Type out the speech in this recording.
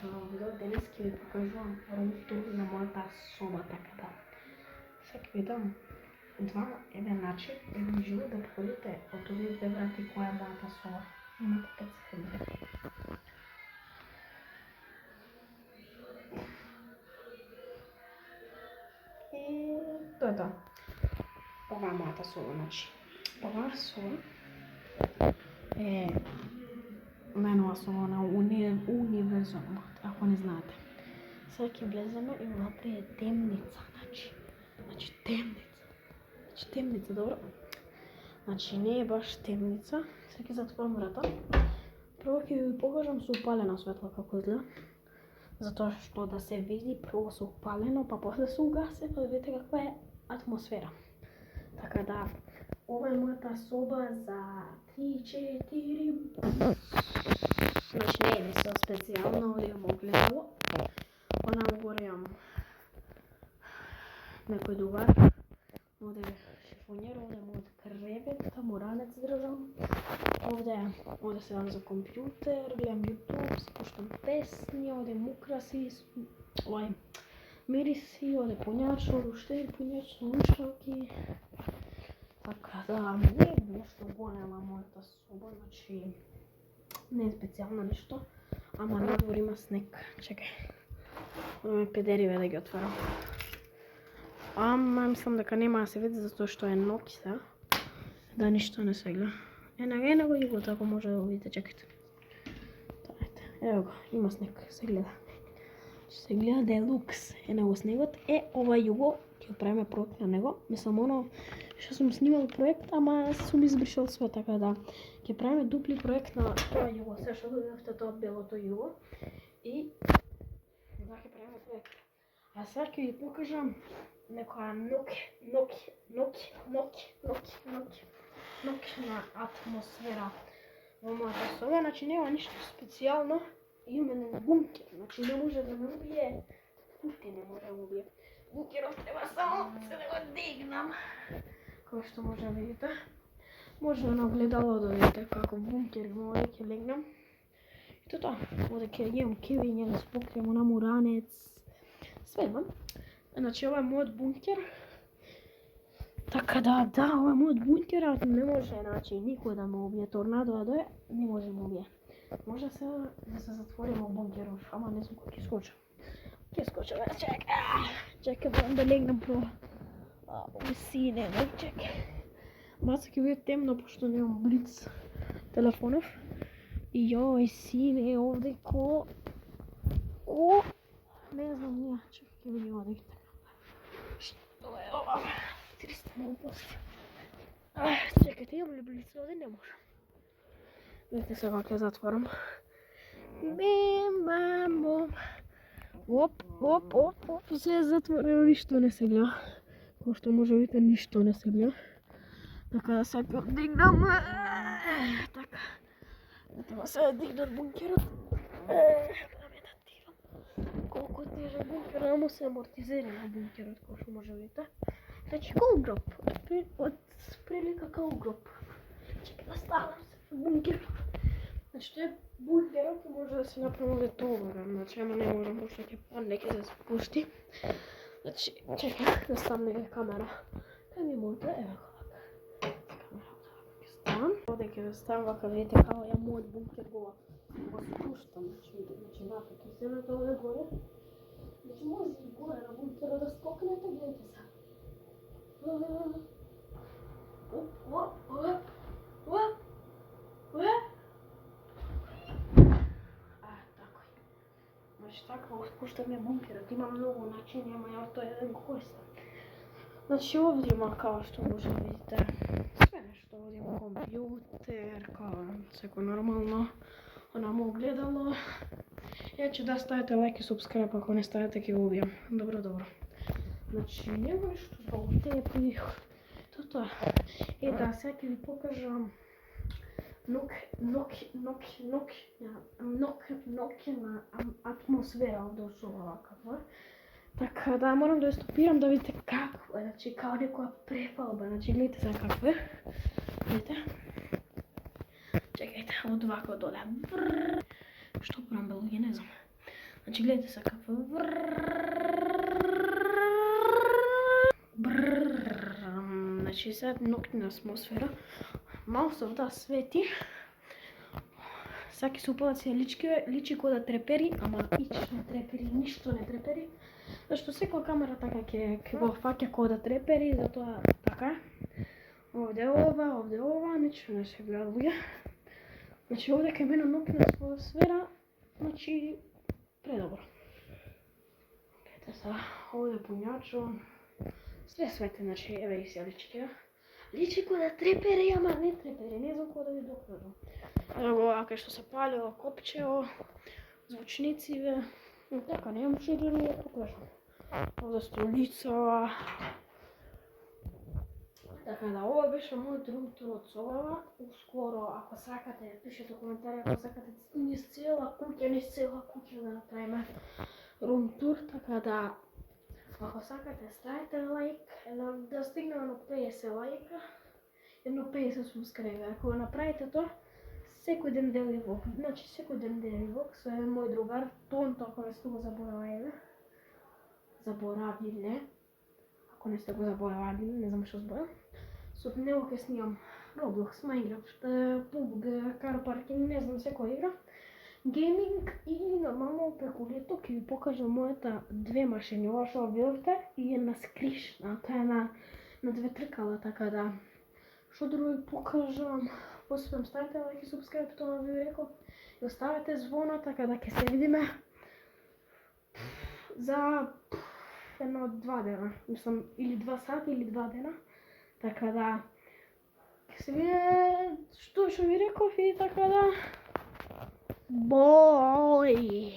видео денес ќе ви покажувам рум тур на мојата соба, така да. Сега ќе ви дам два начин живо да проверите од овие две врати која е мојата соба. Имате 5 секунди. И тоа е тоа. Ова е мојата соба, значи. Ова соба е најнова соба на универзум, ако не знаете. Сега ќе влеземе и внатре е темница, значи темница, добро? Значи не е баш темница. Сега ќе затворам врата. Прво ќе ви покажам со упалена светла како изгледа. Затоа што да се види прво со упалено, па после се угаси, па да видите каква е атмосфера. Така да, ова е мојата соба за 3-4. Значи не е нешто специјално, овде имам огледало. Онам горе имам некој дугар. Овде е шифонер, овде е мојот кревет, моранец држам. Овде седам за компјутер, гледам YouTube, слушам песни, овде мукраси, мириси, овде пунјачо, руштери, пунјачо, слушалки. Така да, не е нешто голема мојата соба, значи не е специјално нешто, ама надвор има снег. Чекај, ме педериве да ги отварам. Ама мислам дека нема да се види затоа што е ноќ сега, да ништо не се гледа. Е го југот, ако може да го видите, чекайте. Ево го, има снег, се гледа. Се гледа делукс, го снегот. Ова југо, ќе правиме проект на него. Мислам, што сум снимал проект, ама сум избришал све, така да. Ќе правиме дупли проект на тоа југо, се што видовте тоа белото југо. И да ќе правиме проект. А сега ќе ви покажам некоја ноќна атмосфера во мојата соба. Значи нема ништо специјално. Имаме бункер, значи не може да ме убие. Пути не може да ме убие. Бункерот треба само се да го дигнам. Како што може да видите. Може на огледало да видите како бункер има овде, ќе легнам. И тоа. Овде ќе имам кевиња да спокријам на муранец. Све имам. Значи ова е мојот бункер. Така да, ова е мојот бункер, а не може, значи, никој да ме убие. Торнадо да дојде, не може да ме убие. Може сега да се затворим во бункерот, ама не знам кој ќе скочам. Ќе скочам, чекай да легнам прво. Ови сине, чекай. Маца ќе биде темно, пошто немам блиц телефонов. И јој сине овде не знам нија, чекай ќе видим овде. Што е ова? 300 глупости. Чекайте, имам ли блиц овде? Не можам. Видите сега ќе затворам. Мамо. Оп, се затворено, ништо не се гледа. Како што може да видите, ништо не се гледа. Така да се дигнам. Така. Треба се да дигнат бункерот. Колку тежок бункер, ама се амортизира бункерот, како што може да видите. Значи колгроп, од прилика колгроп. Чекай да станам се бункерот. Значи тоа е бункерот, може да се направи овде толора, значи ама не можам, пошто ќе падне, ќе се спусти. Значи, чекай да ставам камера. Кај ми е мојата, ево вака. Камерата вака ќе ставам. Овде ќе ставам вака, видите како ја мојот бункер го спуштам, значи вака ќе седнете овде горе. Значи може и горе на бункерот да скокнете, гледате сега. Така. Значи така го спуштаме бункерот. Има многу начини, ама ја тоа е еден користен. Значи овде има, како што може да видите, све нешто. Овде има компјутер, како секој нормално. Онamo огледало. Ја да ставите лайк и субскрайб, ако не ставите ќе го убијам. Добро. Значи нема нешто друго, тепи. Тоа. Да, сега ќе ви покажам ноќна атмосфера овде у соба каква. Така да, морам да ја стопирам да видите какво е, значи као некоја препалба, значи гледате сега какво е. Видите? Чекајте, од вака доле. Што правам белуѓе, не знам. Значи гледате сега значи сега ноќна атмосфера, мал се да свети. Сега ќе се упала си личи кој да трепери, ама ич не трепери, ништо не трепери. Зашто секоја камера така ќе го фаќа кој да трепери, затоа така. Овде ова, ничто не се гледа луѓе. Значи овде кај мене ноќна атмосфера, значи предобро. Ете сега, овде пуњачо, све свете, значи еве и се личиќа. Личи кој да трепери, ама не трепери, не знам кој да ви докажам. Ево кај што се палило копчево, звучнициве, така немам што да ви покажам. Овде столица. Така да, ова беше мојот рум-тур од Солева. Ускоро, ако сакате, пишете коментари, ако сакате низ цела куќа да направиме рум-тур, така да, ако сакате, ставите лайк, да стигнеме на 50 лајка, едно 50 субскрайбера. Ако го направите тоа, секој ден дели влог. Значи, секој ден дели влог со мој другар, Тонто, ако не сте го заборавиле. Ако не сте го заборавали, не знам што зборам. Со него ќе снимам Roblox, Minecraft, PUBG, Car Parking, не знам секоја игра. Гейминг и нормално преку лето ќе ви покажам мојата две машини, ова што видовте и една скришна, тоа е на две тркала, така да. Што друго ви покажам? Посебно ставите лайк и субскрайб, тоа ви реков. И оставете звона, така да ќе се видиме за едно 2 дена. Мислам, или 2 сати или 2 дена. Така да, ќе се видиме што ви реков и така да. Бој!